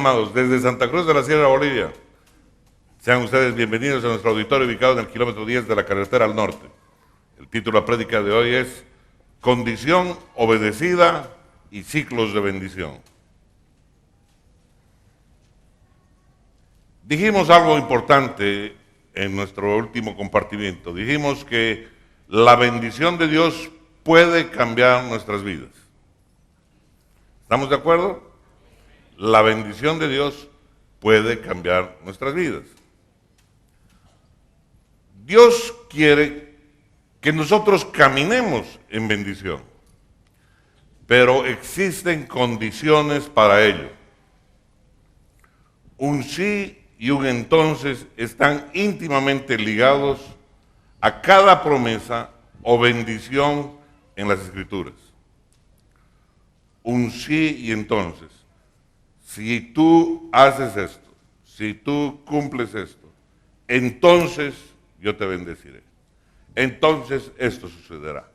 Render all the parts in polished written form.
amados, desde Santa Cruz de la Sierra, Bolivia, sean ustedes bienvenidos a nuestro auditorio ubicado en el kilómetro 10 de la carretera al norte. El título de la prédica de hoy es Condición obedecida y ciclos de bendición. Dijimos algo importante en nuestro último compartimiento. Dijimos que la bendición de Dios puede cambiar nuestras vidas. ¿Estamos de acuerdo? La bendición de Dios puede cambiar nuestras vidas. Dios quiere que nosotros caminemos en bendición, pero existen condiciones para ello. Un sí y un entonces están íntimamente ligados a cada promesa o bendición en las Escrituras. Un sí y entonces. Si tú haces esto, si tú cumples esto, entonces yo te bendeciré. Entonces esto sucederá.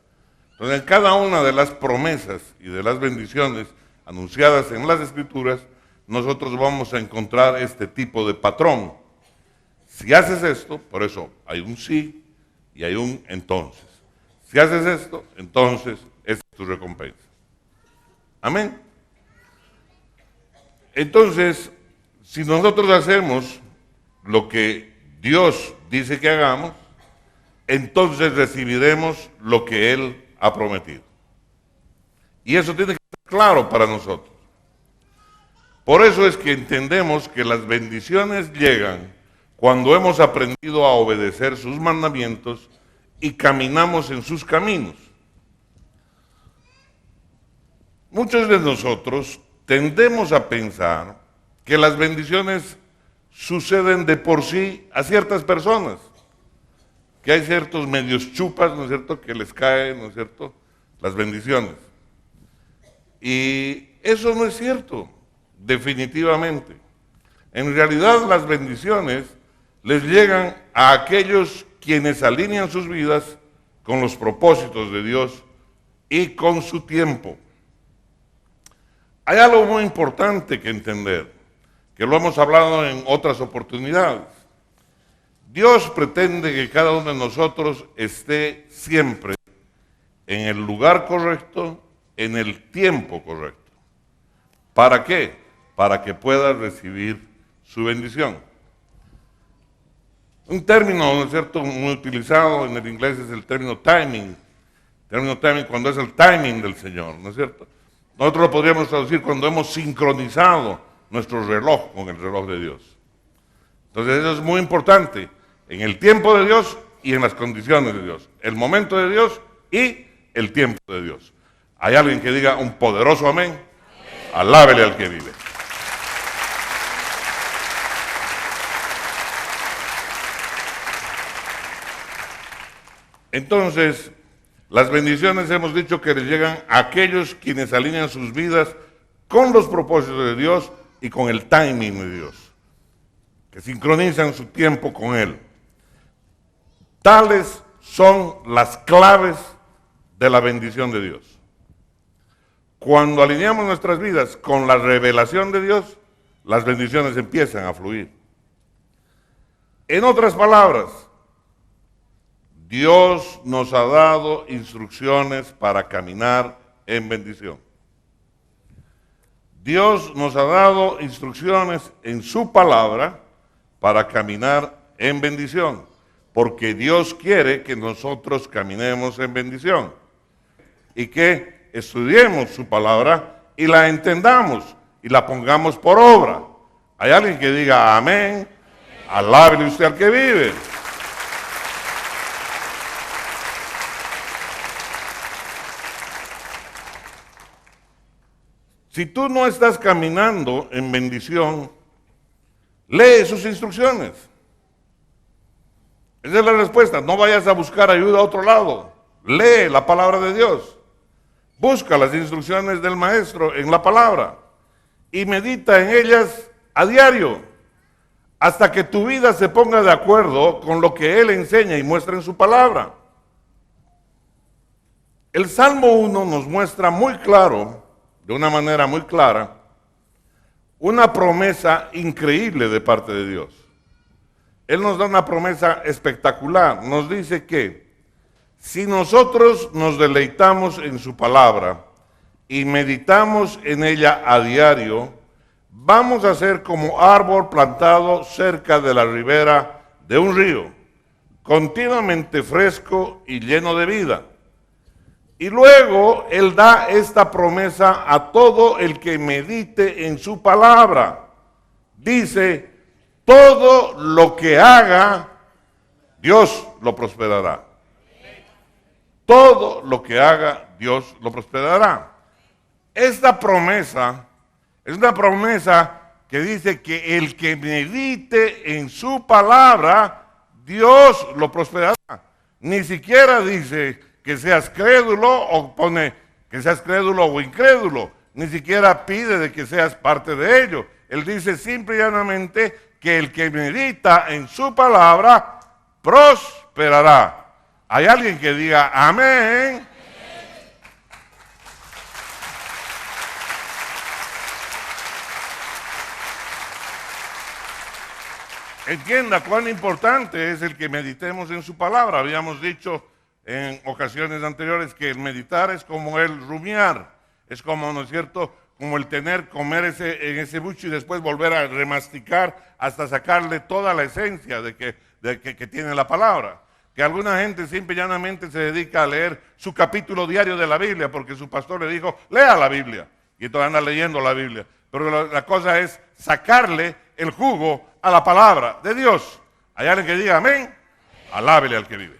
Entonces, en cada una de las promesas y de las bendiciones anunciadas en las Escrituras, nosotros vamos a encontrar este tipo de patrón. Si haces esto, por eso hay un sí y hay un entonces. Si haces esto, entonces esta es tu recompensa. Amén. Entonces, si nosotros hacemos lo que Dios dice que hagamos, entonces recibiremos lo que Él ha prometido. Y eso tiene que estar claro para nosotros. Por eso es que entendemos que las bendiciones llegan cuando hemos aprendido a obedecer sus mandamientos y caminamos en sus caminos. Muchos de nosotros tendemos a pensar que las bendiciones suceden de por sí a ciertas personas, que hay ciertos medios chupas, ¿no es cierto?, que les caen, ¿no es cierto?, las bendiciones. Y eso no es cierto, definitivamente. En realidad las bendiciones les llegan a aquellos quienes alinean sus vidas con los propósitos de Dios y con su tiempo. Hay algo muy importante que entender, que lo hemos hablado en otras oportunidades. Dios pretende que cada uno de nosotros esté siempre en el lugar correcto, en el tiempo correcto. ¿Para qué? Para que pueda recibir su bendición. Un término, ¿no es cierto?, muy utilizado en el inglés es el término timing. El término timing cuando es el timing del Señor, ¿no es cierto? Nosotros lo podríamos traducir cuando hemos sincronizado nuestro reloj con el reloj de Dios. Entonces eso es muy importante, en el tiempo de Dios y en las condiciones de Dios. El momento de Dios y el tiempo de Dios. ¿Hay alguien que diga un poderoso amén? Alábele al que vive. Entonces, las bendiciones hemos dicho que les llegan a aquellos quienes alinean sus vidas con los propósitos de Dios y con el timing de Dios, que sincronizan su tiempo con Él. Tales son las claves de la bendición de Dios. Cuando alineamos nuestras vidas con la revelación de Dios, las bendiciones empiezan a fluir. En otras palabras, Dios nos ha dado instrucciones para caminar en bendición. Dios nos ha dado instrucciones en su palabra para caminar en bendición, porque Dios quiere que nosotros caminemos en bendición y que estudiemos su palabra y la entendamos y la pongamos por obra. ¿Hay alguien que diga amén? Alábele usted al que vive. Si tú no estás caminando en bendición, lee sus instrucciones. Esa es la respuesta. No vayas a buscar ayuda a otro lado. Lee la palabra de Dios. Busca las instrucciones del maestro en la palabra y medita en ellas a diario hasta que tu vida se ponga de acuerdo con lo que Él enseña y muestra en su palabra. El Salmo 1 nos muestra muy claro, de una manera muy clara, una promesa increíble de parte de Dios. Él nos da una promesa espectacular. Nos dice que si nosotros nos deleitamos en su palabra y meditamos en ella a diario, vamos a ser como árbol plantado cerca de la ribera de un río, continuamente fresco y lleno de vida. Y luego Él da esta promesa a todo el que medite en su palabra. Dice, todo lo que haga, Dios lo prosperará. Todo lo que haga, Dios lo prosperará. Esta promesa es una promesa que dice que el que medite en su palabra, Dios lo prosperará. Ni siquiera dice que seas crédulo o pone que seas crédulo o incrédulo. Ni siquiera pide de que seas parte de ello. Él dice simple y llanamente que el que medita en su palabra prosperará. ¿Hay alguien que diga amén? Entienda cuán importante es el que meditemos en su palabra. Habíamos dicho en ocasiones anteriores que el meditar es como el rumiar, es como, ¿no es cierto?, como el comer en ese bucho y después volver a remasticar hasta sacarle toda la esencia que tiene la palabra. Que alguna gente simple y llanamente se dedica a leer su capítulo diario de la Biblia porque su pastor le dijo, lea la Biblia, y entonces anda leyendo la Biblia. Pero la cosa es sacarle el jugo a la palabra de Dios. ¿Hay alguien que diga amén? Alábele al que vive.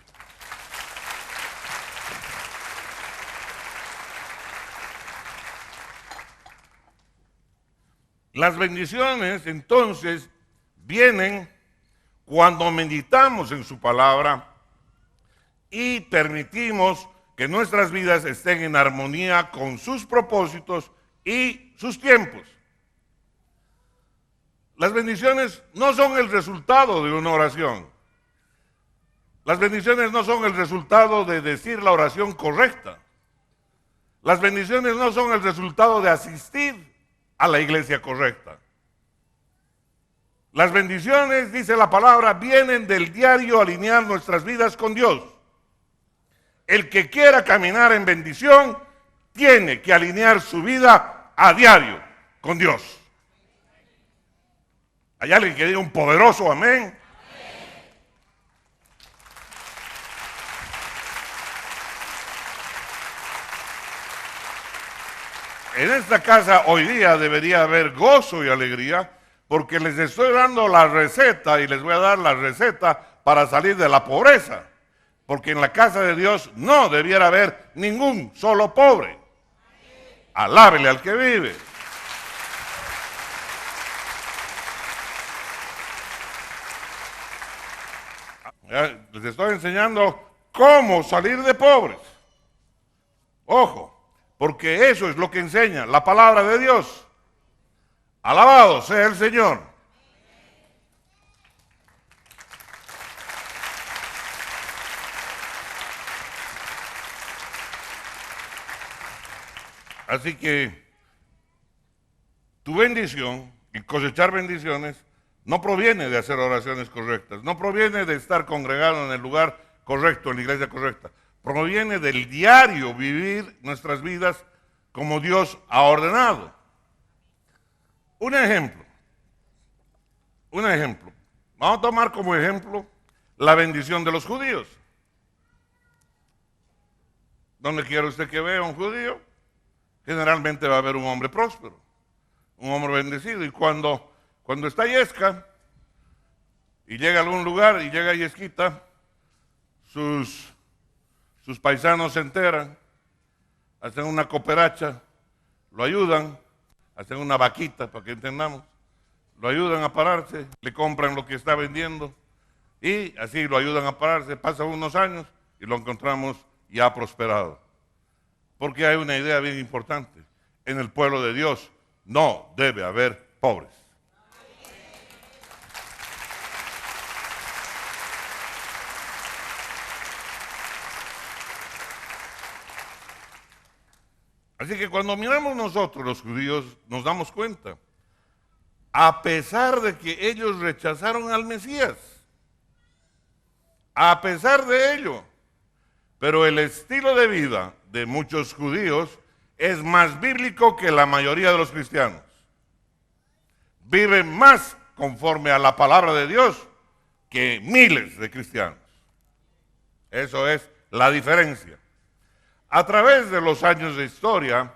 Las bendiciones entonces vienen cuando meditamos en su palabra y permitimos que nuestras vidas estén en armonía con sus propósitos y sus tiempos. Las bendiciones no son el resultado de una oración. Las bendiciones no son el resultado de decir la oración correcta. Las bendiciones no son el resultado de asistir a la iglesia correcta. Las bendiciones, dice la palabra, vienen del diario alinear nuestras vidas con Dios. El que quiera caminar en bendición tiene que alinear su vida a diario con Dios. ¿Hay alguien que diga un poderoso amén? En esta casa hoy día debería haber gozo y alegría porque les estoy dando la receta y les voy a dar la receta para salir de la pobreza. Porque en la casa de Dios no debiera haber ningún solo pobre. Alábele al que vive. Les estoy enseñando cómo salir de pobres. Ojo. Porque eso es lo que enseña la palabra de Dios. Alabado sea el Señor. Así que tu bendición y cosechar bendiciones no proviene de hacer oraciones correctas, no proviene de estar congregado en el lugar correcto, en la iglesia correcta. Proviene del diario vivir nuestras vidas como Dios ha ordenado. Un ejemplo. Vamos a tomar como ejemplo la bendición de los judíos. ¿Dónde quiere usted que vea un judío? Generalmente va a haber un hombre próspero, un hombre bendecido. Y cuando está Yesca y llega a algún lugar y llega Yesquita, sus paisanos se enteran, hacen una cooperacha, lo ayudan, hacen una vaquita para que entendamos, lo ayudan a pararse, le compran lo que está vendiendo y así lo ayudan a pararse. Pasan unos años y lo encontramos ya prosperado. Porque hay una idea bien importante, en el pueblo de Dios no debe haber pobres. Así que cuando miramos nosotros los judíos nos damos cuenta a pesar de que ellos rechazaron al Mesías. A pesar de ello. Pero el estilo de vida de muchos judíos es más bíblico que la mayoría de los cristianos. Viven más conforme a la palabra de Dios que miles de cristianos. Eso es la diferencia. A través de los años de historia,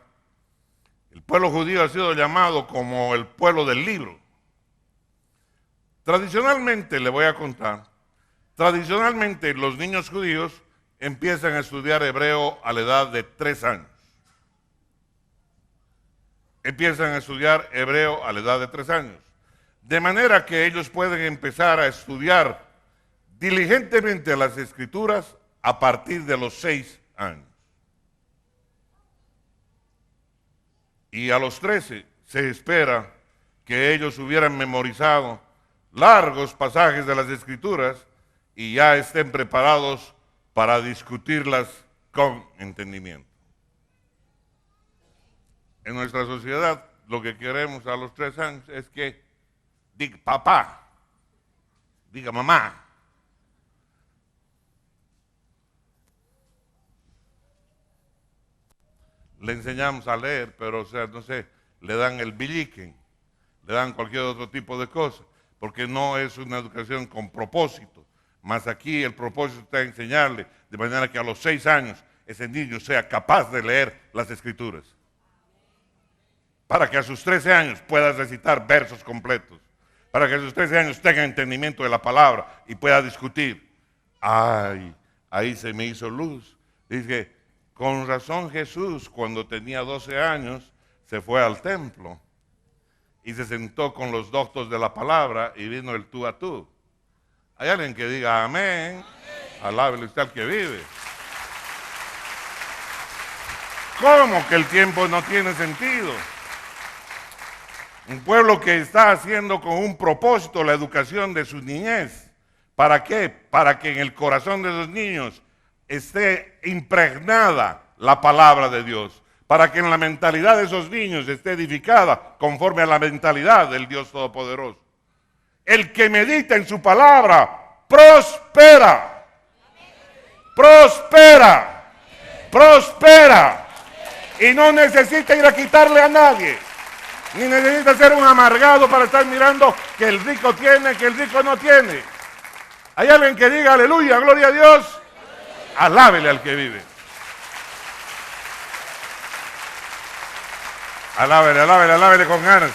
el pueblo judío ha sido llamado como el pueblo del libro. Tradicionalmente, le voy a contar, tradicionalmente los niños judíos empiezan a estudiar hebreo a la edad de 3 años. Empiezan a estudiar hebreo a la edad de 3 años. De manera que ellos pueden empezar a estudiar diligentemente las Escrituras a partir de los 6 años. Y a los 13 se espera que ellos hubieran memorizado largos pasajes de las Escrituras y ya estén preparados para discutirlas con entendimiento. En nuestra sociedad, lo que queremos a los 3 años es que diga papá, diga mamá. Le enseñamos a leer, pero, o sea, no sé, le dan el billiquen, le dan cualquier otro tipo de cosa, porque no es una educación con propósito. Más aquí el propósito está enseñarle, de manera que a los 6 años ese niño sea capaz de leer las Escrituras. Para que a sus 13 años pueda recitar versos completos. Para que a sus 13 años tenga entendimiento de la palabra y pueda discutir. Ay, ahí se me hizo luz. Dice, con razón Jesús cuando tenía 12 años se fue al templo y se sentó con los doctos de la palabra y vino el tú a tú. Hay alguien que diga amén. Alábele usted al que vive. ¿Cómo que el tiempo no tiene sentido? Un pueblo que está haciendo con un propósito la educación de su niñez. ¿Para qué? Para que en el corazón de esos niños esté impregnada la palabra de Dios. Para que en la mentalidad de esos niños esté edificada conforme a la mentalidad del Dios Todopoderoso. El que medita en su palabra, prospera. Prospera. Prospera. Y no necesita ir a quitarle a nadie. Ni necesita ser un amargado para estar mirando que el rico tiene, que el rico no tiene. ¿Hay alguien que diga aleluya, gloria a Dios? Alábele al que vive. Alábele, alábele, alábele con ganas.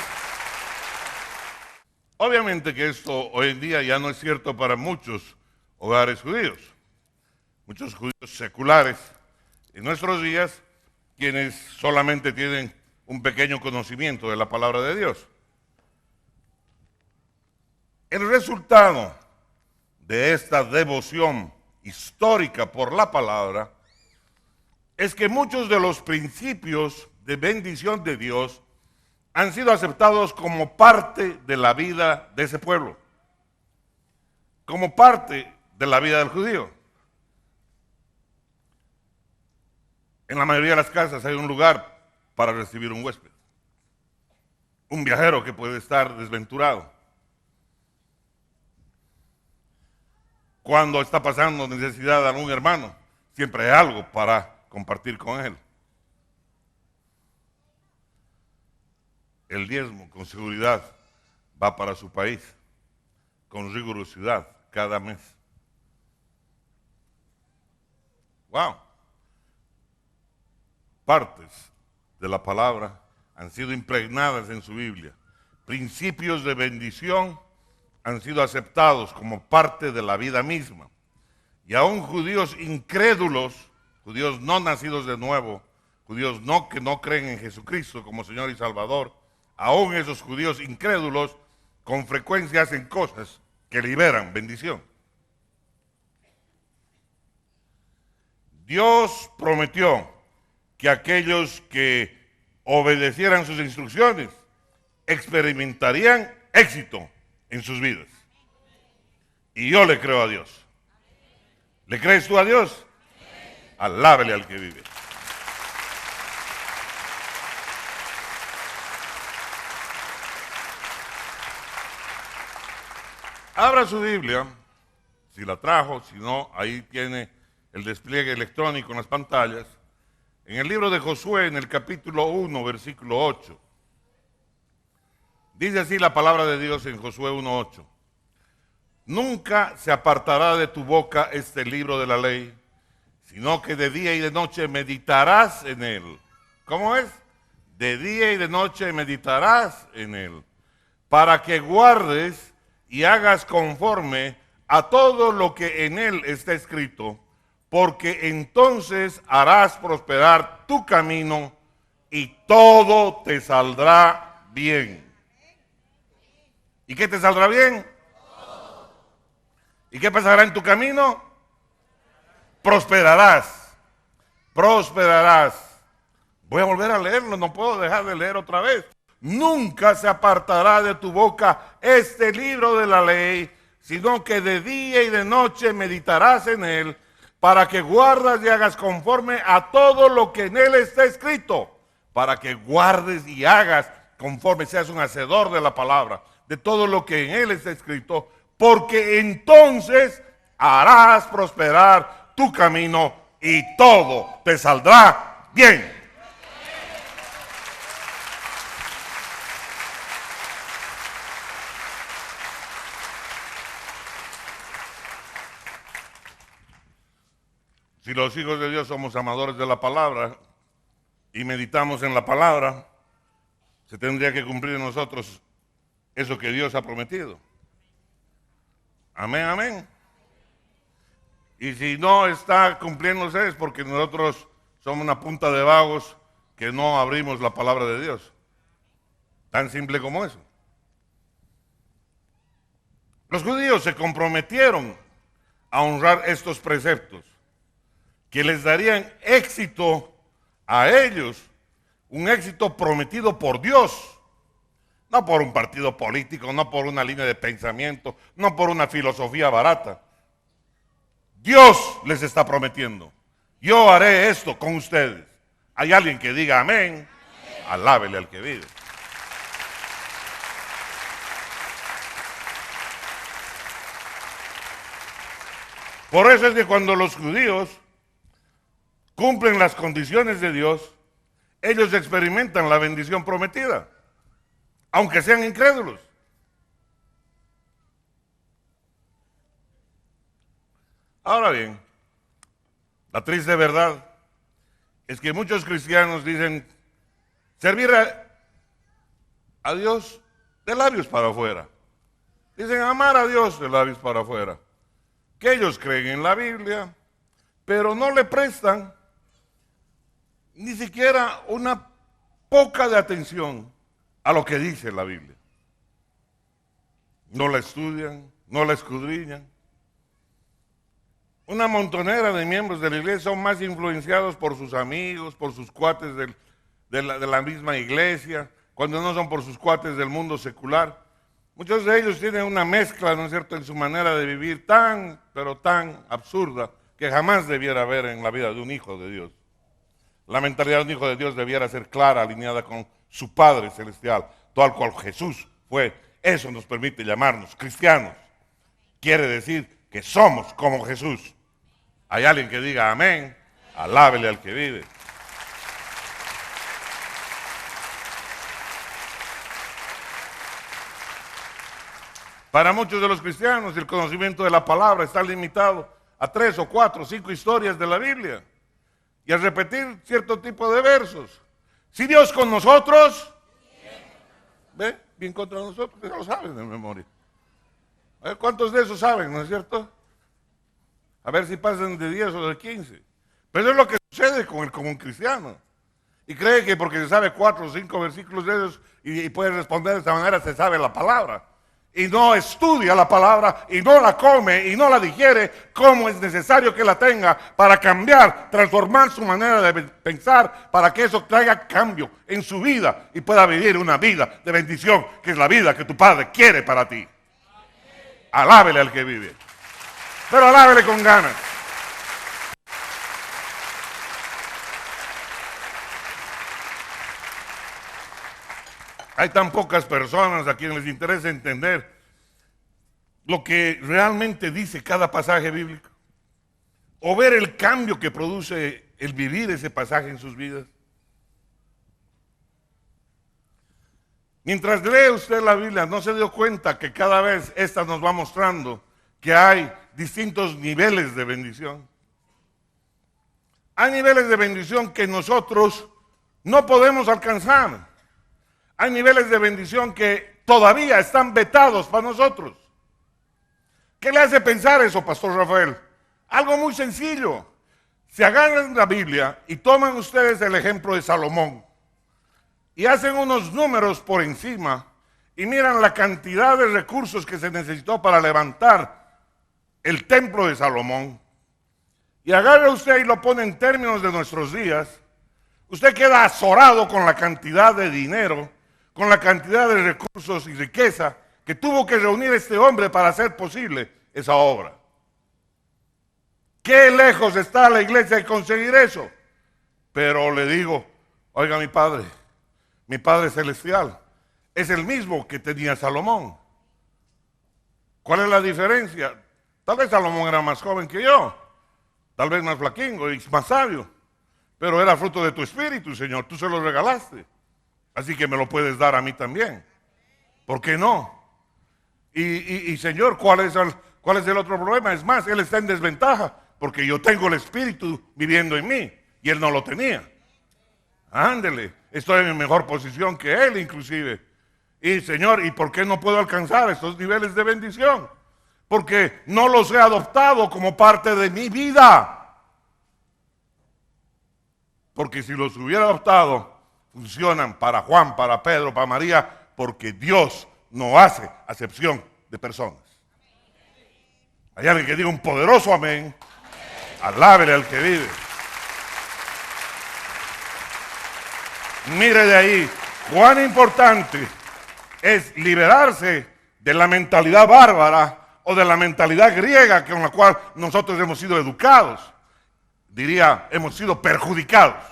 Obviamente que esto hoy en día ya no es cierto para muchos hogares judíos. Muchos judíos seculares en nuestros días, quienes solamente tienen un pequeño conocimiento de la palabra de Dios. El resultado de esta devoción histórica por la palabra es que muchos de los principios de bendición de Dios han sido aceptados como parte de la vida de ese pueblo, como parte de la vida del judío. En la mayoría de las casas hay un lugar para recibir un huésped, un viajero que puede estar desventurado. Cuando está pasando necesidad de algún hermano, siempre hay algo para compartir con él. El diezmo, con seguridad, va para su país, con rigurosidad, cada mes. ¡Wow! Partes de la palabra han sido impregnadas en su Biblia. Principios de bendición han sido aceptados como parte de la vida misma. Y aún judíos incrédulos, judíos no nacidos de nuevo, judíos que no creen en Jesucristo como Señor y Salvador, aún esos judíos incrédulos con frecuencia hacen cosas que liberan bendición. Dios prometió que aquellos que obedecieran sus instrucciones experimentarían éxito en sus vidas. Y yo le creo a Dios. ¿Le crees tú a Dios? Alábele al que vive. Abra su Biblia, si la trajo, si no, ahí tiene el despliegue electrónico en las pantallas. En el libro de Josué, en el capítulo 1, versículo 8. Dice así la palabra de Dios en Josué 1:8. Nunca se apartará de tu boca este libro de la ley, sino que de día y de noche meditarás en él. ¿Cómo es? De día y de noche meditarás en él, para que guardes y hagas conforme a todo lo que en él está escrito, porque entonces harás prosperar tu camino y todo te saldrá bien. ¿Y qué te saldrá bien? ¿Y qué pasará en tu camino? Prosperarás. Prosperarás. Voy a volver a leerlo, no puedo dejar de leer otra vez. Nunca se apartará de tu boca este libro de la ley, sino que de día y de noche meditarás en él, para que guardas y hagas conforme a todo lo que en él está escrito, para que guardes y hagas conforme, seas un hacedor de la palabra, de todo lo que en él está escrito, porque entonces harás prosperar tu camino y todo te saldrá bien. Si los hijos de Dios somos amadores de la palabra y meditamos en la palabra, se tendría que cumplir en nosotros eso que Dios ha prometido. Amén, amén. Y si no está cumpliéndose es porque nosotros somos una punta de vagos que no abrimos la palabra de Dios. Tan simple como eso. Los judíos se comprometieron a honrar estos preceptos que les darían éxito a ellos, un éxito prometido por Dios. No por un partido político, no por una línea de pensamiento, no por una filosofía barata. Dios les está prometiendo: yo haré esto con ustedes. ¿Hay alguien que diga amén? Amén. Alábele al que vive. Por eso es que cuando los judíos cumplen las condiciones de Dios, ellos experimentan la bendición prometida, aunque sean incrédulos. Ahora bien, la triste verdad es que muchos cristianos dicen servir a Dios de labios para afuera. Dicen amar a Dios de labios para afuera. Que ellos creen en la Biblia, pero no le prestan ni siquiera una poca de atención a lo que dice la Biblia. No la estudian, no la escudriñan. Una montonera de miembros de la iglesia son más influenciados por sus amigos, por sus cuates de la misma iglesia, cuando no son por sus cuates del mundo secular. Muchos de ellos tienen una mezcla, ¿no es cierto?, en su manera de vivir tan, pero tan absurda, que jamás debiera haber en la vida de un hijo de Dios. La mentalidad de un hijo de Dios debiera ser clara, alineada con su Padre Celestial, tal cual Jesús fue. Eso nos permite llamarnos cristianos. Quiere decir que somos como Jesús. ¿Hay alguien que diga amén? Alábele al que vive. Para muchos de los cristianos, el conocimiento de la palabra está limitado a 3 o 4 o 5 historias de la Biblia y a repetir cierto tipo de versos. Si Dios con nosotros, ¿ve? Bien contra nosotros, ya lo saben de memoria. A ver cuántos de esos saben, ¿no es cierto? A ver si pasan de 10 o de 15. Pero es lo que sucede con el común cristiano. Y cree que porque se sabe 4 o 5 versículos de esos y puede responder de esta manera, se sabe la palabra. Y no estudia la palabra, y no la come, y no la digiere como es necesario que la tenga para cambiar, transformar su manera de pensar, para que eso traiga cambio en su vida y pueda vivir una vida de bendición, que es la vida que tu Padre quiere para ti. Alábele al que vive. Pero alábele con ganas. Hay tan pocas personas a quienes les interesa entender lo que realmente dice cada pasaje bíblico? ¿O ver el cambio que produce el vivir ese pasaje en sus vidas? Mientras lee usted la Biblia, ¿no se dio cuenta que cada vez esta nos va mostrando que hay distintos niveles de bendición? Hay niveles de bendición que nosotros no podemos alcanzar. Hay niveles de bendición que todavía están vetados para nosotros. ¿Qué le hace pensar eso, Pastor Rafael? Algo muy sencillo. Se agarran la Biblia y toman ustedes el ejemplo de Salomón y hacen unos números por encima y miran la cantidad de recursos que se necesitó para levantar el templo de Salomón. Y agarra usted y lo pone en términos de nuestros días. Usted queda azorado con la cantidad de dinero, con la cantidad de recursos y riqueza que tuvo que reunir este hombre para hacer posible esa obra. ¿Qué lejos está la iglesia de conseguir eso? Pero le digo, oiga, mi Padre celestial, es el mismo que tenía Salomón. ¿Cuál es la diferencia? Tal vez Salomón era más joven que yo, tal vez más flaquingo y más sabio, pero era fruto de tu espíritu, Señor, tú se lo regalaste. Así que me lo puedes dar a mí también. ¿Por qué no? Y Señor, ¿cuál es el otro problema? Es más, Él está en desventaja, porque yo tengo el Espíritu viviendo en mí, y Él no lo tenía. Ándele, estoy en mejor posición que Él inclusive. Y Señor, ¿y por qué no puedo alcanzar estos niveles de bendición? Porque no los he adoptado como parte de mi vida. Porque si los hubiera adoptado, funcionan para Juan, para Pedro, para María, porque Dios no hace acepción de personas. Hay alguien que diga un poderoso amén. Alábele al que vive. Mire de ahí, cuán importante es liberarse de la mentalidad bárbara o de la mentalidad griega con la cual nosotros hemos sido educados. Diría, hemos sido perjudicados.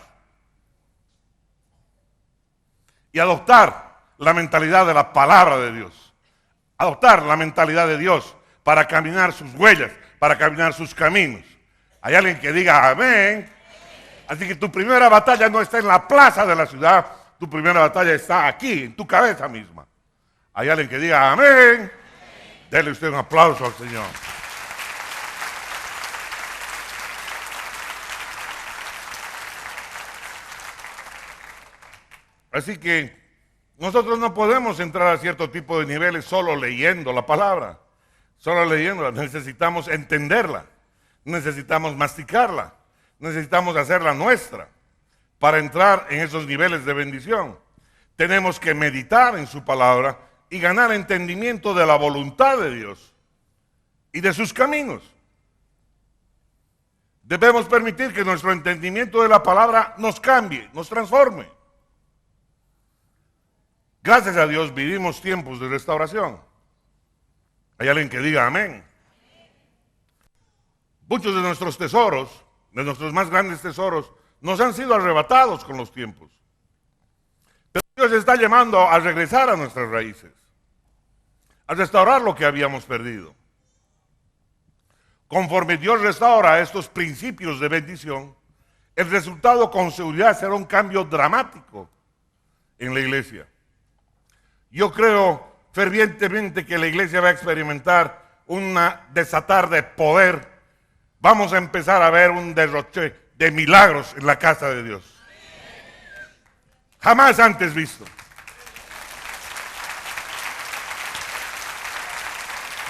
Y adoptar la mentalidad de la palabra de Dios. Adoptar la mentalidad de Dios para caminar sus huellas, para caminar sus caminos. Hay alguien que diga amén. Así que tu primera batalla no está en la plaza de la ciudad, tu primera batalla está aquí, en tu cabeza misma. Hay alguien que diga amén. Dele usted un aplauso al Señor. Así que nosotros no podemos entrar a cierto tipo de niveles solo leyendo la palabra, solo leyéndola. Necesitamos entenderla, necesitamos masticarla, necesitamos hacerla nuestra para entrar en esos niveles de bendición. Tenemos que meditar en su palabra y ganar entendimiento de la voluntad de Dios y de sus caminos. Debemos permitir que nuestro entendimiento de la palabra nos cambie, nos transforme. Gracias a Dios vivimos tiempos de restauración. Hay alguien que diga amén. Muchos de nuestros tesoros, de nuestros más grandes tesoros, nos han sido arrebatados con los tiempos. Pero Dios está llamando a regresar a nuestras raíces, a restaurar lo que habíamos perdido. Conforme Dios restaura estos principios de bendición, el resultado con seguridad será un cambio dramático en la iglesia. Yo creo fervientemente que la iglesia va a experimentar un desatar de poder. Vamos a empezar a ver un derroche de milagros en la casa de Dios. Jamás antes visto.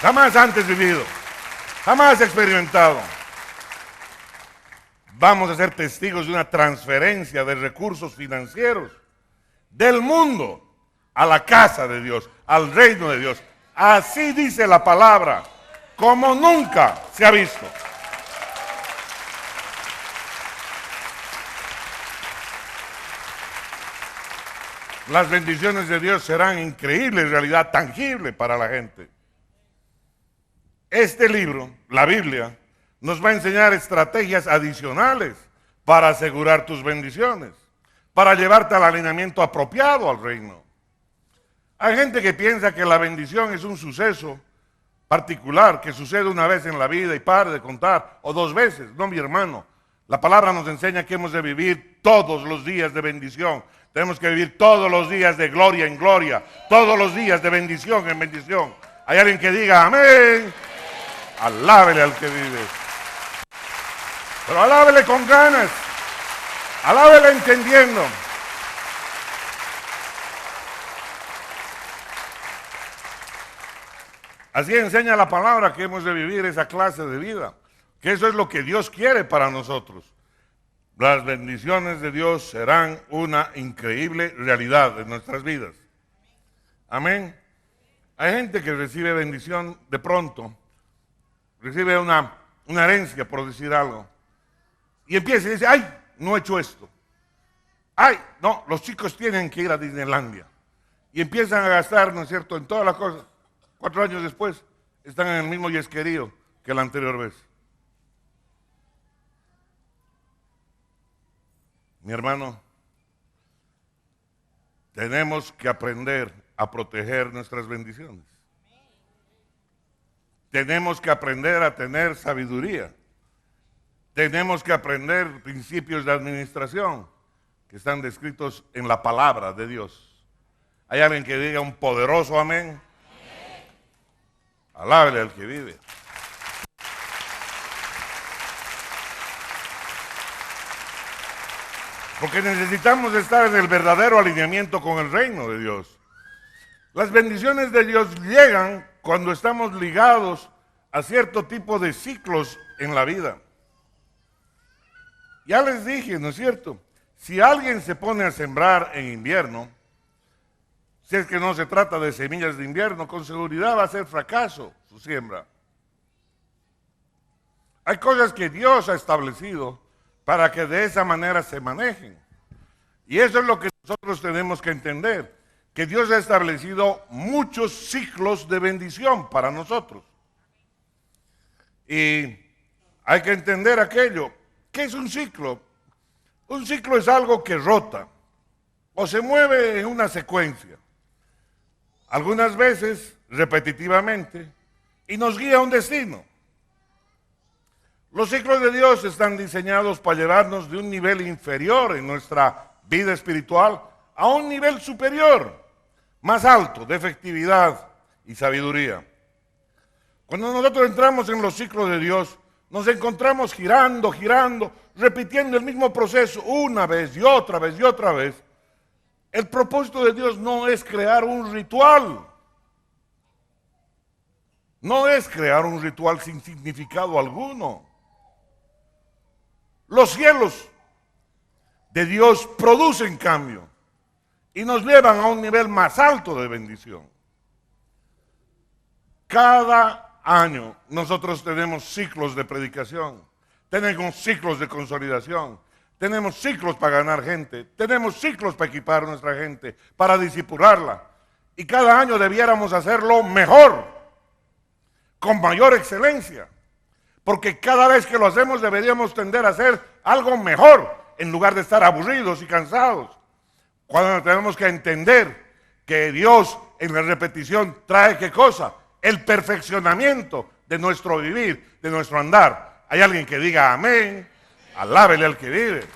Jamás antes vivido. Jamás experimentado. Vamos a ser testigos de una transferencia de recursos financieros del mundo a la casa de Dios, al reino de Dios. Así dice la palabra, como nunca se ha visto. Las bendiciones de Dios serán increíbles, en realidad tangible para la gente. Este libro, la Biblia, nos va a enseñar estrategias adicionales para asegurar tus bendiciones, para llevarte al alineamiento apropiado al reino. Hay gente que piensa que la bendición es un suceso particular que sucede una vez en la vida y pare de contar, o dos veces. No, mi hermano. La palabra nos enseña que hemos de vivir todos los días de bendición. Tenemos que vivir todos los días de gloria en gloria, todos los días de bendición en bendición. Hay alguien que diga amén. Alábele al que vive. Pero alábele con ganas. Alábele entendiendo. Así enseña la palabra que hemos de vivir esa clase de vida. Que eso es lo que Dios quiere para nosotros. Las bendiciones de Dios serán una increíble realidad en nuestras vidas. Amén. Hay gente que recibe bendición de pronto, recibe una herencia, por decir algo, y empieza y dice, ay, no he hecho esto. Ay, no, los chicos tienen que ir a Disneylandia. Y empiezan a gastar, ¿no es cierto?, en todas las cosas. 4 años después, están en el mismo yesquerío que la anterior vez. Mi hermano, tenemos que aprender a proteger nuestras bendiciones. Tenemos que aprender a tener sabiduría. Tenemos que aprender principios de administración que están descritos en la palabra de Dios. ¿Hay alguien que diga un poderoso amén? Alábele al que vive. Porque necesitamos estar en el verdadero alineamiento con el reino de Dios. Las bendiciones de Dios llegan cuando estamos ligados a cierto tipo de ciclos en la vida. Ya les dije, ¿no es cierto? Si alguien se pone a sembrar en invierno, si es que no se trata de semillas de invierno, con seguridad va a ser fracaso su siembra. Hay cosas que Dios ha establecido para que de esa manera se manejen. Y eso es lo que nosotros tenemos que entender, que Dios ha establecido muchos ciclos de bendición para nosotros. Y hay que entender aquello. ¿Qué es un ciclo? Un ciclo es algo que rota o se mueve en una secuencia, algunas veces repetitivamente, y nos guía a un destino. Los ciclos de Dios están diseñados para llevarnos de un nivel inferior en nuestra vida espiritual a un nivel superior, más alto, de efectividad y sabiduría. Cuando nosotros entramos en los ciclos de Dios, nos encontramos girando, repitiendo el mismo proceso una vez y otra vez y otra vez. El propósito de Dios no es crear un ritual. No es crear un ritual sin significado alguno. Los cielos de Dios producen cambio y nos llevan a un nivel más alto de bendición. Cada año nosotros tenemos ciclos de predicación, tenemos ciclos de consolidación, tenemos ciclos para ganar gente, tenemos ciclos para equipar a nuestra gente, para disipularla. Y cada año debiéramos hacerlo mejor, con mayor excelencia. Porque cada vez que lo hacemos deberíamos tender a hacer algo mejor, en lugar de estar aburridos y cansados. Cuando tenemos que entender que Dios en la repetición trae ¿qué cosa? El perfeccionamiento de nuestro vivir, de nuestro andar. Hay alguien que diga amén, alábele al que vive.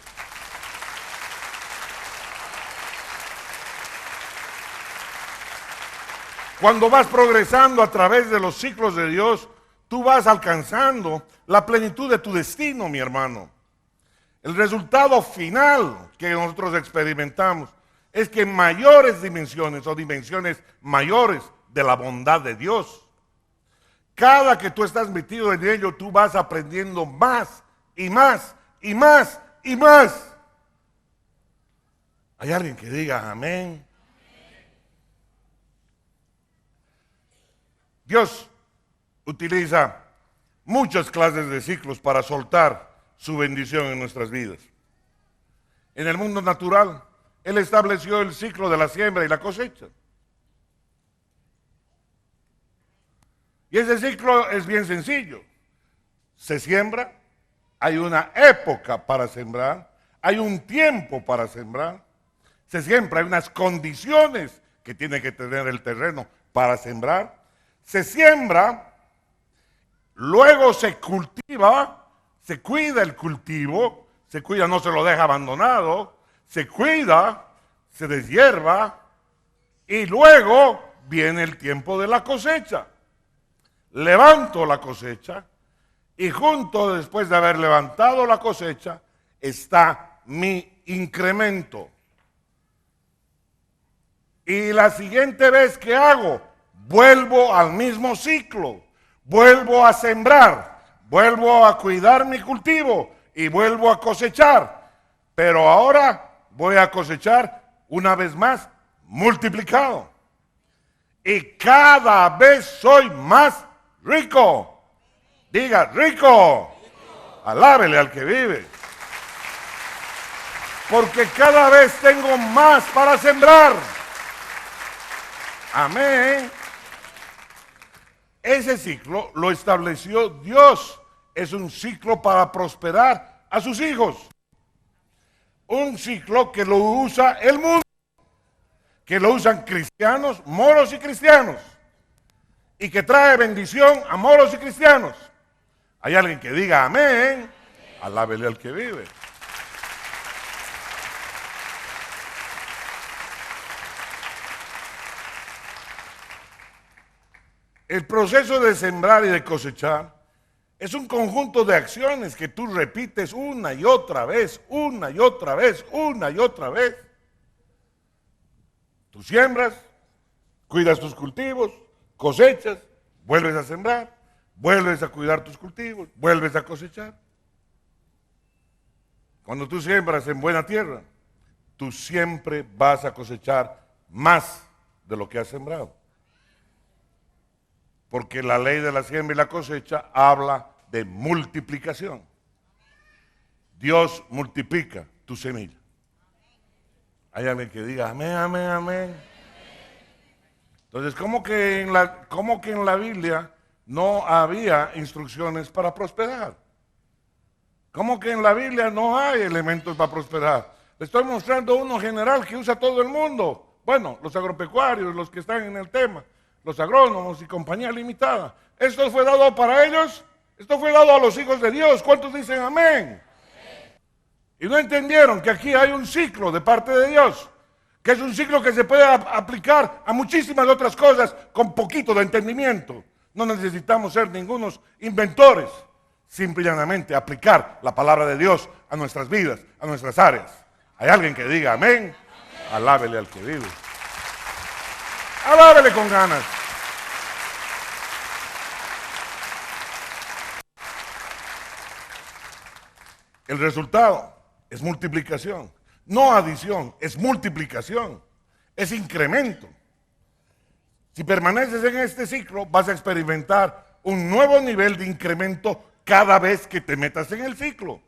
Cuando vas progresando a través de los ciclos de Dios, tú vas alcanzando la plenitud de tu destino, mi hermano. El resultado final que nosotros experimentamos es que mayores dimensiones o dimensiones mayores de la bondad de Dios. Cada que tú estás metido en ello, tú vas aprendiendo más y más y más y más. ¿Hay alguien que diga amén? Dios utiliza muchas clases de ciclos para soltar su bendición en nuestras vidas. En el mundo natural, Él estableció el ciclo de la siembra y la cosecha. Y ese ciclo es bien sencillo. Se siembra, hay una época para sembrar, hay un tiempo para sembrar. Se siembra, hay unas condiciones que tiene que tener el terreno para sembrar. Se siembra luego se cultiva, se cuida el cultivo, se cuida, no se lo deja abandonado, se cuida, se deshierva y luego viene el tiempo de la cosecha. Levanto la cosecha y junto después de haber levantado la cosecha está mi incremento. Y la siguiente vez que hago, vuelvo al mismo ciclo, vuelvo a sembrar, vuelvo a cuidar mi cultivo y vuelvo a cosechar. Pero ahora voy a cosechar una vez más multiplicado. Y cada vez soy más rico. Diga, rico. Alábele al que vive. Porque cada vez tengo más para sembrar. Amén. Ese ciclo lo estableció Dios. Es un ciclo para prosperar a sus hijos. Un ciclo que lo usa el mundo. Que lo usan cristianos, moros y cristianos. Y que trae bendición a moros y cristianos. Hay alguien que diga amén. Alábele al que vive. El proceso de sembrar y de cosechar es un conjunto de acciones que tú repites una y otra vez, una y otra vez, una y otra vez. Tú siembras, cuidas tus cultivos, cosechas, vuelves a sembrar, vuelves a cuidar tus cultivos, vuelves a cosechar. Cuando tú siembras en buena tierra, tú siempre vas a cosechar más de lo que has sembrado. Porque la ley de la siembra y la cosecha habla de multiplicación. Dios multiplica tu semilla. Hay alguien que diga amén, amén, amén. Entonces, ¿cómo que en la Biblia no había instrucciones para prosperar? ¿Cómo que en la Biblia no hay elementos para prosperar? Le estoy mostrando uno general que usa todo el mundo. Bueno, los agropecuarios, los que están en el tema, los agrónomos y compañía limitada. ¿Esto fue dado para ellos? Esto fue dado a los hijos de Dios. ¿Cuántos dicen amén? Y no entendieron que aquí hay un ciclo de parte de Dios, que es un ciclo que se puede aplicar a muchísimas otras cosas con poquito de entendimiento. No necesitamos ser ningunos inventores, simple y llanamente aplicar la palabra de Dios a nuestras vidas, a nuestras áreas. ¿Hay alguien que diga amén? Alábele al que vive. Alábele con ganas. El resultado es multiplicación, no adición, es multiplicación, es incremento. Si permaneces en este ciclo, vas a experimentar un nuevo nivel de incremento cada vez que te metas en el ciclo.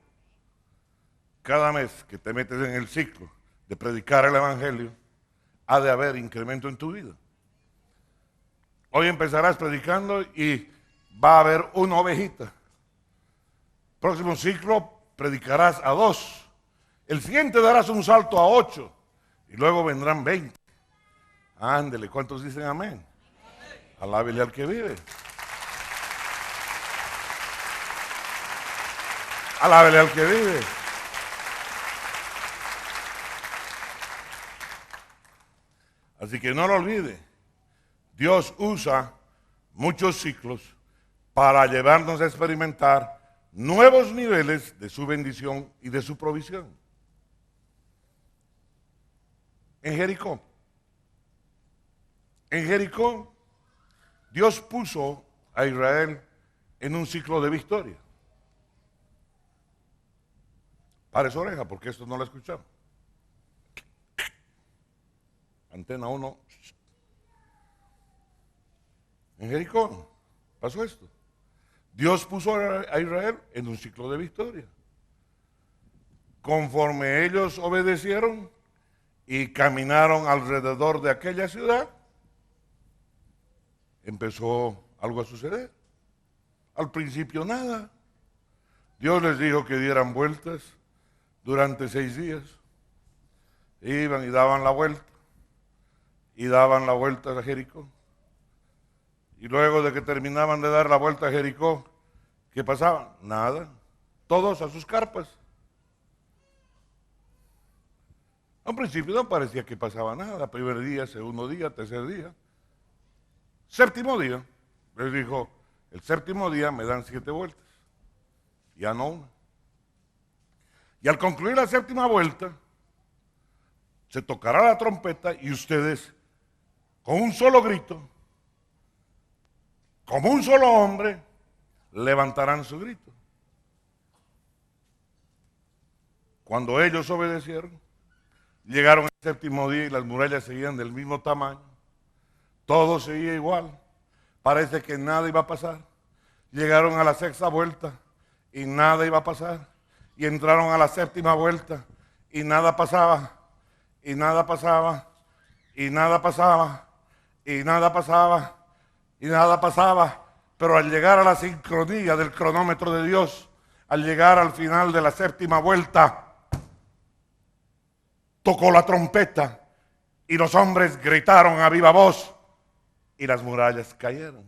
Cada vez que te metes en el ciclo de predicar el evangelio, ha de haber incremento en tu vida. Hoy empezarás predicando y va a haber una ovejita. Próximo ciclo predicarás a 2. El siguiente darás un salto a 8. Y luego vendrán 20. Ándele, ¿cuántos dicen amén? Alábele al que vive. Alábele al que vive. Así que no lo olvide. Dios usa muchos ciclos para llevarnos a experimentar nuevos niveles de su bendición y de su provisión. En Jericó, Dios puso a Israel en un ciclo de victoria. Pare su oreja porque esto no lo escuchamos. Antena 1. En Jericó pasó esto. Dios puso a Israel en un ciclo de victoria. Conforme ellos obedecieron y caminaron alrededor de aquella ciudad, empezó algo a suceder. Al principio nada. Dios les dijo que dieran vueltas durante 6 días. Iban y daban la vuelta. Y daban la vuelta a Jericó. Y luego de que terminaban de dar la vuelta a Jericó, ¿Qué pasaba? Nada. Todos a sus carpas. Al principio no parecía que pasaba nada. Primer día, segundo día, tercer día. Séptimo día. Les dijo, el séptimo día me dan 7 vueltas. Ya no una. Y al concluir la séptima vuelta, se tocará la trompeta y ustedes, con un solo grito, como un solo hombre, levantarán su grito. Cuando ellos obedecieron, llegaron al séptimo día y las murallas seguían del mismo tamaño. Todo seguía igual. Parece que nada iba a pasar. Llegaron a la sexta vuelta y nada iba a pasar. Y entraron a la séptima vuelta y nada pasaba. Y nada pasaba. Y nada pasaba. Y nada pasaba. Y nada pasaba. Pero al llegar a la sincronía del cronómetro de Dios, al llegar al final de la séptima vuelta, tocó la trompeta y los hombres gritaron a viva voz y las murallas cayeron.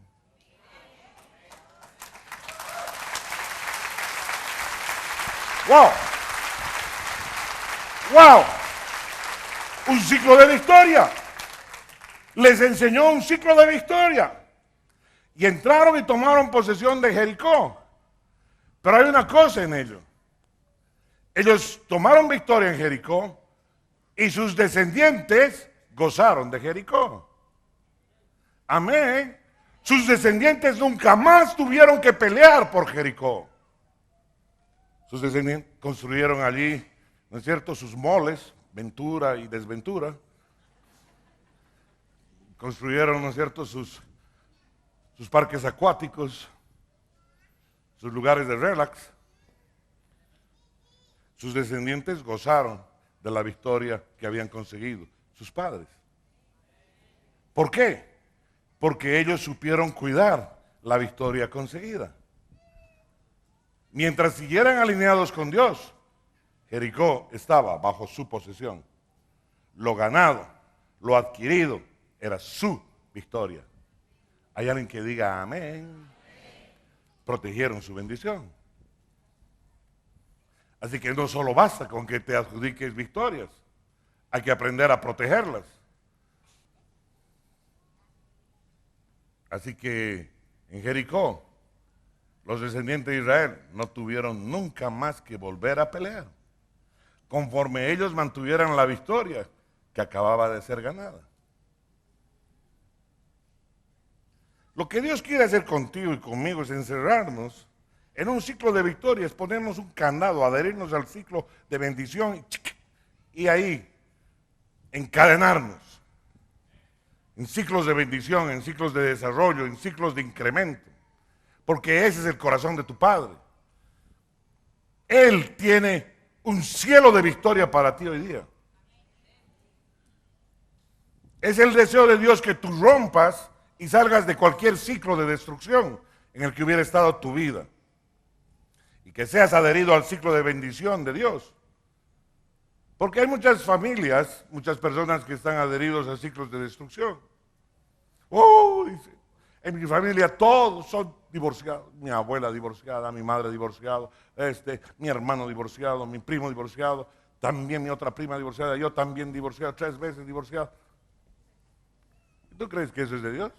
¡Wow! ¡Wow! Un ciclo de victoria. Les enseñó un ciclo de victoria. Y entraron y tomaron posesión de Jericó. Pero hay una cosa en ello. Ellos tomaron victoria en Jericó y sus descendientes gozaron de Jericó. Amén. Sus descendientes nunca más tuvieron que pelear por Jericó. Sus descendientes construyeron allí, ¿no es cierto?, sus moles, ventura y desventura. Construyeron, ¿no es cierto?, sus parques acuáticos, sus lugares de relax. Sus descendientes gozaron de la victoria que habían conseguido sus padres. ¿Por qué? Porque ellos supieron cuidar la victoria conseguida. Mientras siguieran alineados con Dios, Jericó estaba bajo su posesión. Lo ganado, lo adquirido, era su victoria. Hay alguien que diga amén. Protegieron su bendición. Así que no solo basta con que te adjudiques victorias, hay que aprender a protegerlas. Así que en Jericó, los descendientes de Israel no tuvieron nunca más que volver a pelear, conforme ellos mantuvieran la victoria que acababa de ser ganada. Lo que Dios quiere hacer contigo y conmigo es encerrarnos en un ciclo de victorias, ponernos un candado, adherirnos al ciclo de bendición y ahí encadenarnos en ciclos de bendición, en ciclos de desarrollo, en ciclos de incremento, porque ese es el corazón de tu Padre. Él tiene un cielo de victoria para ti hoy día. Es el deseo de Dios que tú rompas y salgas de cualquier ciclo de destrucción en el que hubiera estado tu vida. Y que seas adherido al ciclo de bendición de Dios. Porque hay muchas familias, muchas personas que están adheridos a ciclos de destrucción. Oh, dice, en mi familia todos son divorciados. Mi abuela divorciada, mi madre divorciada, mi hermano divorciado, mi primo divorciado, también mi otra prima divorciada, yo también divorciado, 3 veces divorciado. ¿Tú crees que eso es de Dios?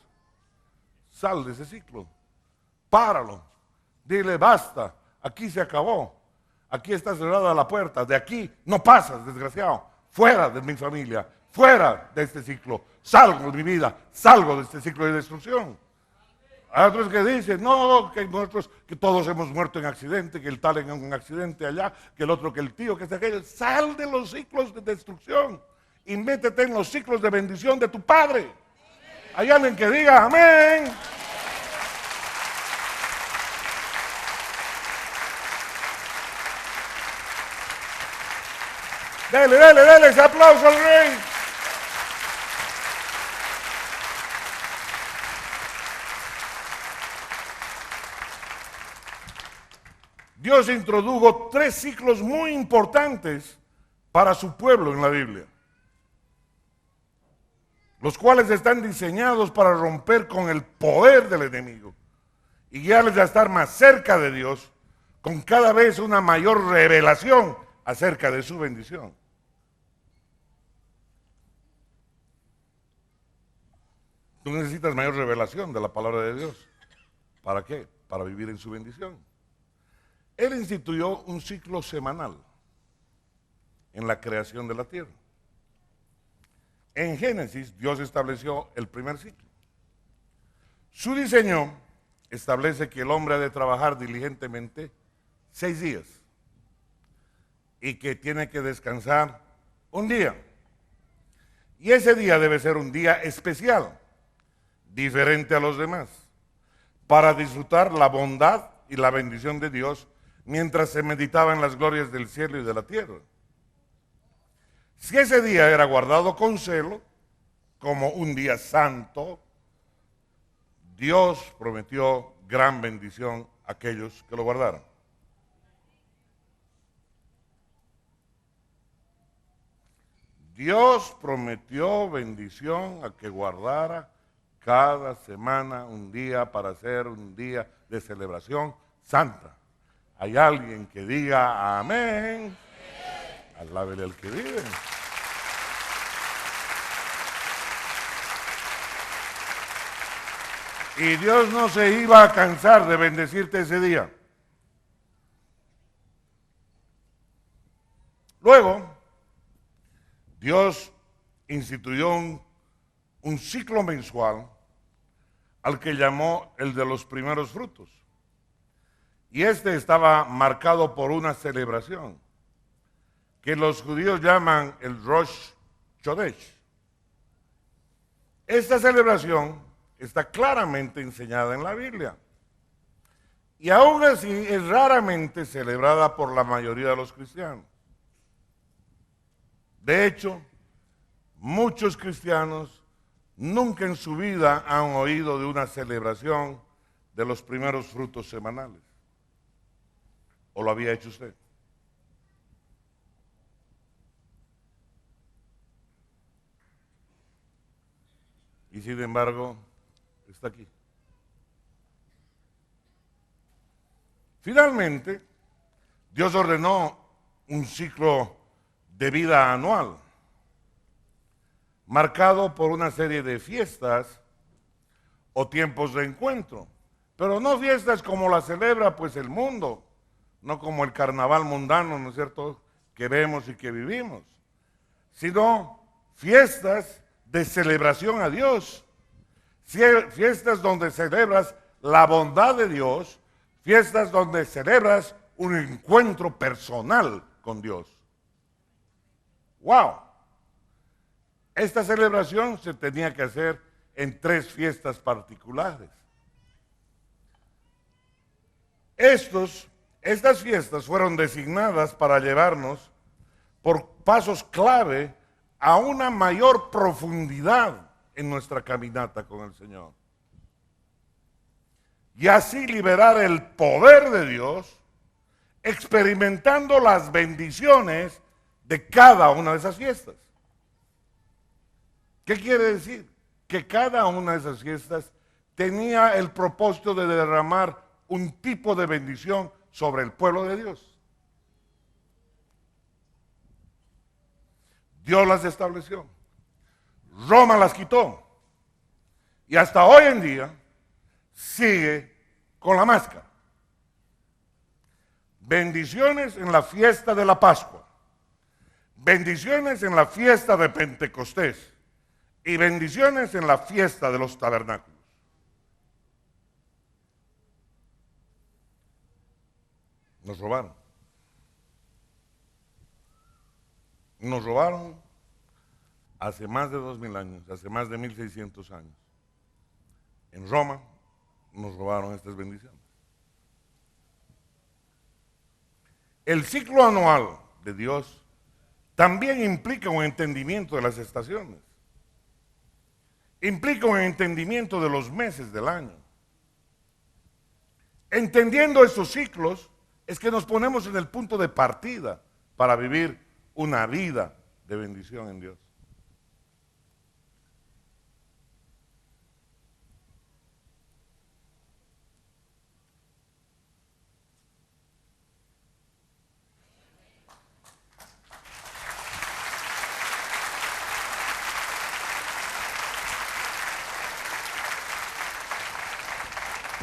Sal de ese ciclo. Páralo. Dile basta. Aquí se acabó. Aquí está cerrada la puerta. De aquí no pasas, desgraciado. Fuera de mi familia. Fuera de este ciclo. Salgo de mi vida. Salgo de este ciclo de destrucción. Hay otros que dicen, no, que nosotros, que todos hemos muerto en accidente, que el tal en un accidente allá, que el otro, que el tío, que es aquello. Sal de los ciclos de destrucción y métete en los ciclos de bendición de tu Padre. Hay alguien que diga amén. Dele, dele, dele ese aplauso al Rey. Dios introdujo 3 ciclos muy importantes para su pueblo en la Biblia, los cuales están diseñados para romper con el poder del enemigo y guiarles a estar más cerca de Dios, con cada vez una mayor revelación acerca de su bendición. Tú necesitas mayor revelación de la palabra de Dios. ¿Para qué? Para vivir en su bendición. Él instituyó un ciclo semanal en la creación de la tierra. En Génesis, Dios estableció el primer ciclo. Su diseño establece que el hombre ha de trabajar diligentemente 6 días y que tiene que descansar un día. Y ese día debe ser un día especial, diferente a los demás, para disfrutar la bondad y la bendición de Dios mientras se meditaba en las glorias del cielo y de la tierra. Si ese día era guardado con celo, como un día santo, Dios prometió gran bendición a aquellos que lo guardaran. Dios prometió bendición a que guardara cada semana un día para hacer un día de celebración santa. ¿Hay alguien que diga amén? Alábele al que vive. Y Dios no se iba a cansar de bendecirte ese día. Luego, Dios instituyó un ciclo mensual al que llamó el de los primeros frutos. Y este estaba marcado por una celebración que los judíos llaman el Rosh Chodesh. Esta celebración está claramente enseñada en la Biblia y aún así es raramente celebrada por la mayoría de los cristianos. De hecho, muchos cristianos nunca en su vida han oído de una celebración de los primeros frutos semanales. ¿O lo había hecho usted? Y sin embargo, está aquí. Finalmente, Dios ordenó un ciclo de vida anual, marcado por una serie de fiestas o tiempos de encuentro, pero no fiestas como la celebra pues el mundo, no como el carnaval mundano, ¿no es cierto?, que vemos y que vivimos, sino fiestas de celebración a Dios, fiestas donde celebras la bondad de Dios, fiestas donde celebras un encuentro personal con Dios. ¡Wow! Esta celebración se tenía que hacer en 3 fiestas particulares. Estas fiestas fueron designadas para llevarnos por pasos clave a una mayor profundidad en nuestra caminata con el Señor. Y así liberar el poder de Dios, experimentando las bendiciones de cada una de esas fiestas. ¿Qué quiere decir? Que cada una de esas fiestas tenía el propósito de derramar un tipo de bendición sobre el pueblo de Dios. Dios las estableció. Roma las quitó. Y hasta hoy en día sigue con la máscara. Bendiciones en la fiesta de la Pascua. Bendiciones en la fiesta de Pentecostés. Y bendiciones en la fiesta de los tabernáculos. Nos robaron. Nos robaron hace más de 2000 años, hace más de 1600 años. En Roma nos robaron estas bendiciones. El ciclo anual de Dios también implica un entendimiento de las estaciones. Implica un entendimiento de los meses del año. Entendiendo estos ciclos, es que nos ponemos en el punto de partida para vivir una vida de bendición en Dios.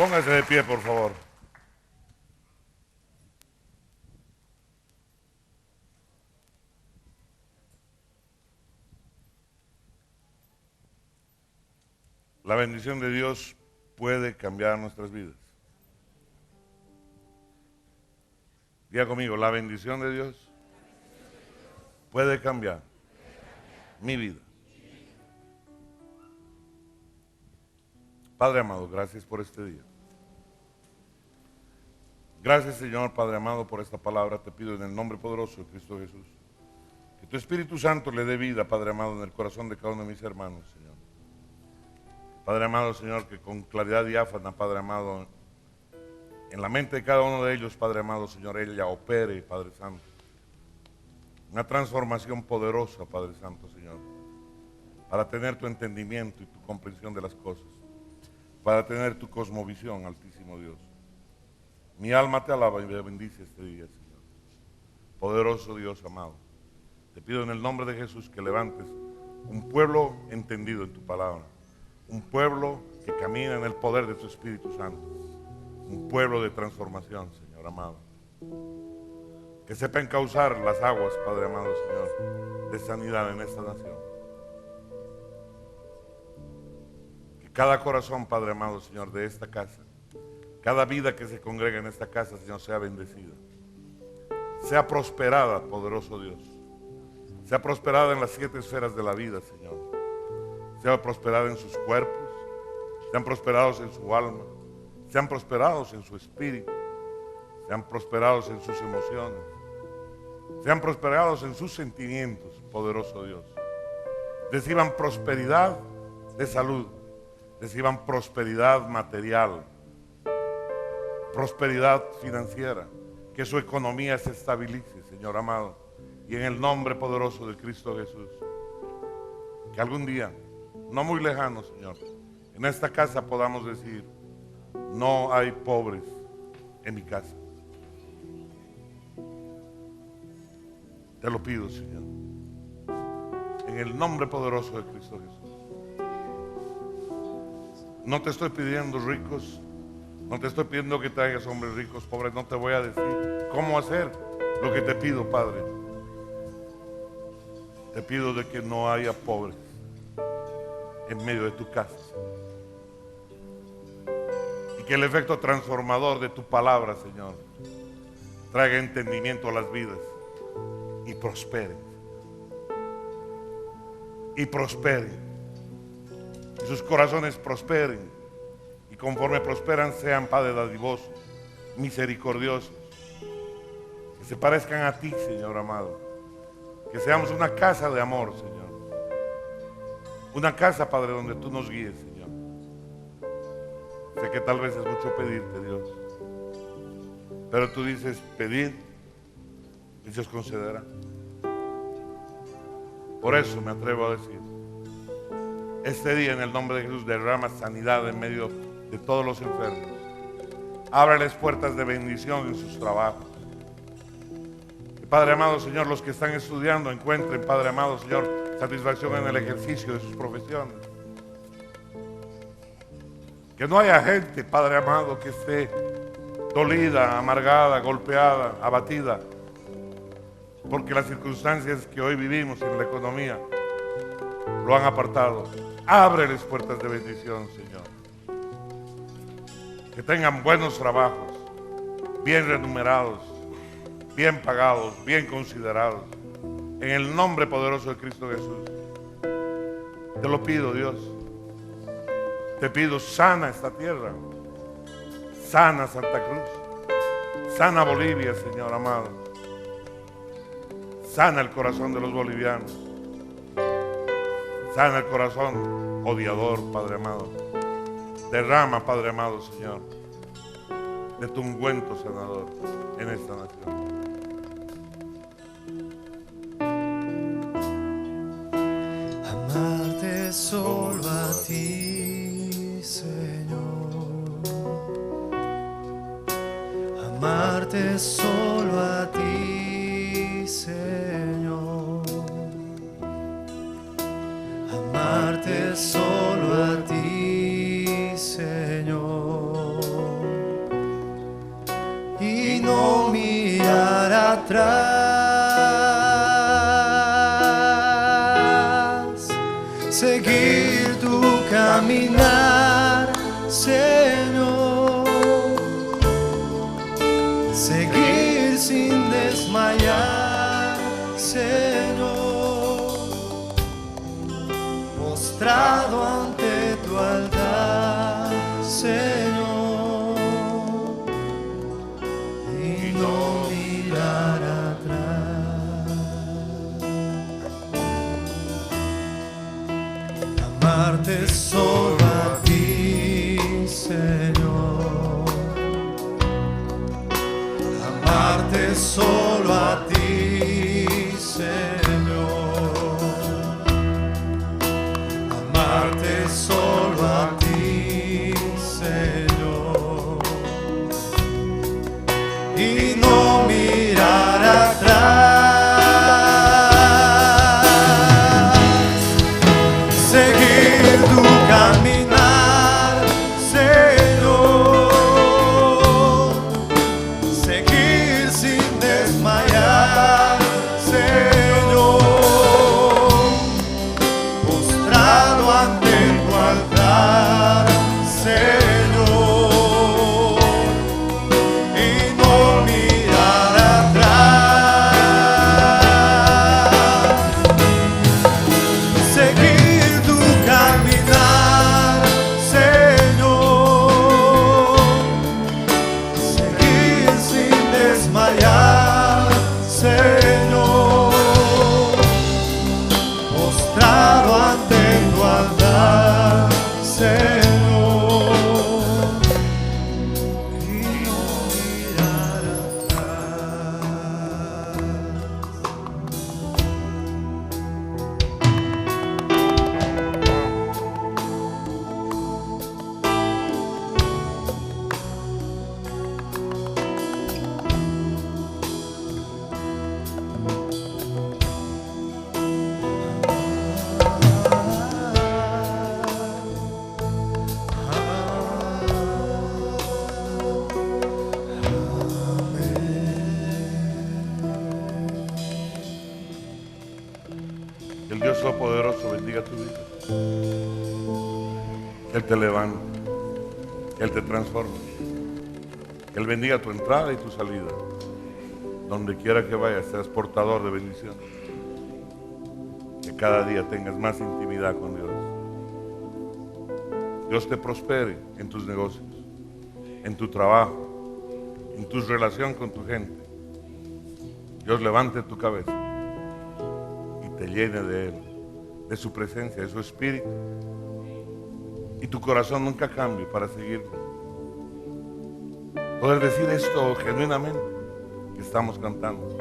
Póngase de pie, por favor. La bendición de Dios puede cambiar nuestras vidas. Diga conmigo, la bendición de Dios puede cambiar mi vida. Padre amado, gracias por este día. Gracias, Señor, Padre amado, por esta palabra. Te pido en el nombre poderoso de Cristo Jesús, que tu Espíritu Santo le dé vida, Padre amado, en el corazón de cada uno de mis hermanos, Señor. Padre amado, Señor, que con claridad diáfana, Padre amado, en la mente de cada uno de ellos, Padre amado, Señor, ella opere, Padre Santo, una transformación poderosa, Padre Santo, Señor, para tener tu entendimiento y tu comprensión de las cosas, para tener tu cosmovisión, Altísimo Dios. Mi alma te alaba y me bendice este día, Señor. Poderoso Dios amado, te pido en el nombre de Jesús que levantes un pueblo entendido en tu palabra, un pueblo que camina en el poder de tu Espíritu Santo, un pueblo de transformación, Señor amado, que sepa encauzar las aguas, Padre amado, Señor, de sanidad en esta nación. Que cada corazón, Padre amado, Señor, de esta casa, cada vida que se congrega en esta casa, Señor, sea bendecida, sea prosperada, poderoso Dios, sea prosperada en las 7 esferas de la vida, Señor, sea prosperada en sus cuerpos, sean prosperados en su alma, sean prosperados en su espíritu, sean prosperados en sus emociones, sean prosperados en sus sentimientos, poderoso Dios. Reciban prosperidad de salud, reciban prosperidad material, prosperidad financiera, que su economía se estabilice, Señor amado, y en el nombre poderoso de Cristo Jesús, que algún día, no muy lejano, Señor, en esta casa podamos decir, no hay pobres en mi casa. Te lo pido, Señor, en el nombre poderoso de Cristo Jesús. No te estoy pidiendo ricos, no te estoy pidiendo que traigas hombres ricos, pobres, no te voy a decir cómo hacer lo que te pido, Padre. Te pido de que no haya pobres en medio de tu casa. Y que el efecto transformador de tu palabra, Señor, traiga entendimiento a las vidas y prosperen. Y prosperen. Y sus corazones prosperen. Y conforme prosperan sean, Padre dadivosos, misericordiosos, que se parezcan a ti, Señor amado, que seamos una casa de amor, Señor, una casa, Padre, donde tú nos guíes, Señor. Sé que tal vez es mucho pedirte, Dios, pero tú dices, pedid y se os concederá. Por eso me atrevo a decir, este día en el nombre de Jesús derrama sanidad en medio de todos los enfermos. Ábrales puertas de bendición en sus trabajos. Que, Padre amado, Señor, los que están estudiando encuentren, Padre amado, Señor, satisfacción en el ejercicio de sus profesiones. Que no haya gente, Padre amado, que esté dolida, amargada, golpeada, abatida, porque las circunstancias que hoy vivimos en la economía lo han apartado. Ábreles puertas de bendición, Señor. Que tengan buenos trabajos, bien remunerados, bien pagados, bien considerados. En el nombre poderoso de Cristo Jesús. Te lo pido, Dios. Te pido, sana esta tierra. Sana Santa Cruz. Sana Bolivia, Señor amado. Sana el corazón de los bolivianos. Sana el corazón odiador, Padre amado. Derrama, Padre amado, Señor, de tu ungüento sanador en esta nación. Amarte solo a ti, Señor. Amarte solo a ti, Señor. Amarte solo a ti, Señor. atrás, seguir tu caminar, Señor, seguir sin desmayar, Señor, postrado ante tu altar, Señor, y no mirar atrás. Amarte solo a ti, Señor. Amarte solo a ti, Señor. Amarte solo a ti, Señor. Y no mirar atrás, seguir tu caminar, Señor, seguir sin desmayar, Señor, postrado ante tu altar, Señor, y no mirar atrás, seguir tu caminar, Señor, seguir sin desmayar, Señor, postrado ante tu altar, Señor, y no mirar atrás. Que el Dios Todopoderoso bendiga tu vida. Que Él te levante. Que Él te transforme. Que Él bendiga tu entrada y tu salida. Donde quiera que vayas, seas portador de bendición. Que cada día tengas más intimidad con Dios. Dios te prospere en tus negocios, en tu trabajo, en tu relación con tu gente. Dios levante tu cabeza y te llene de Él, de su presencia, de su espíritu. Y tu corazón nunca cambie para seguirlo. Poder decir esto genuinamente que estamos cantando.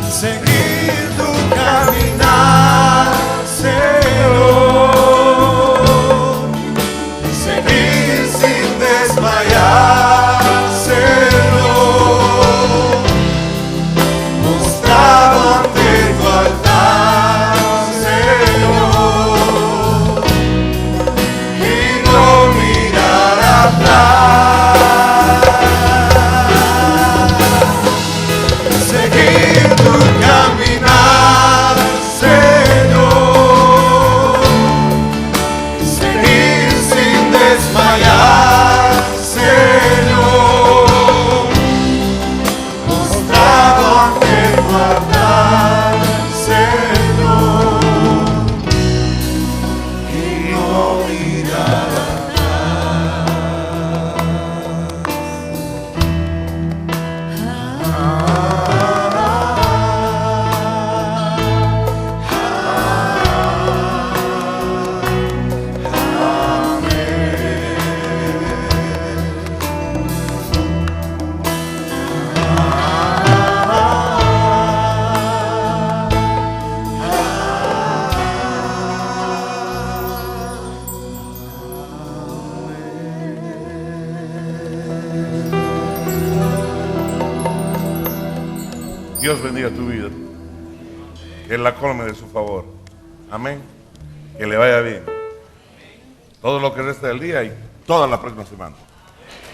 Seguir tu caminar, Señor, seguir sin desmayar, Señor, postrado ante tu altar, Señor, y no mirar atrás, seguir tu camino. Dios bendiga tu vida. Que Él la colme de su favor. Amén. Que le vaya bien. Todo lo que resta del día y toda la próxima semana.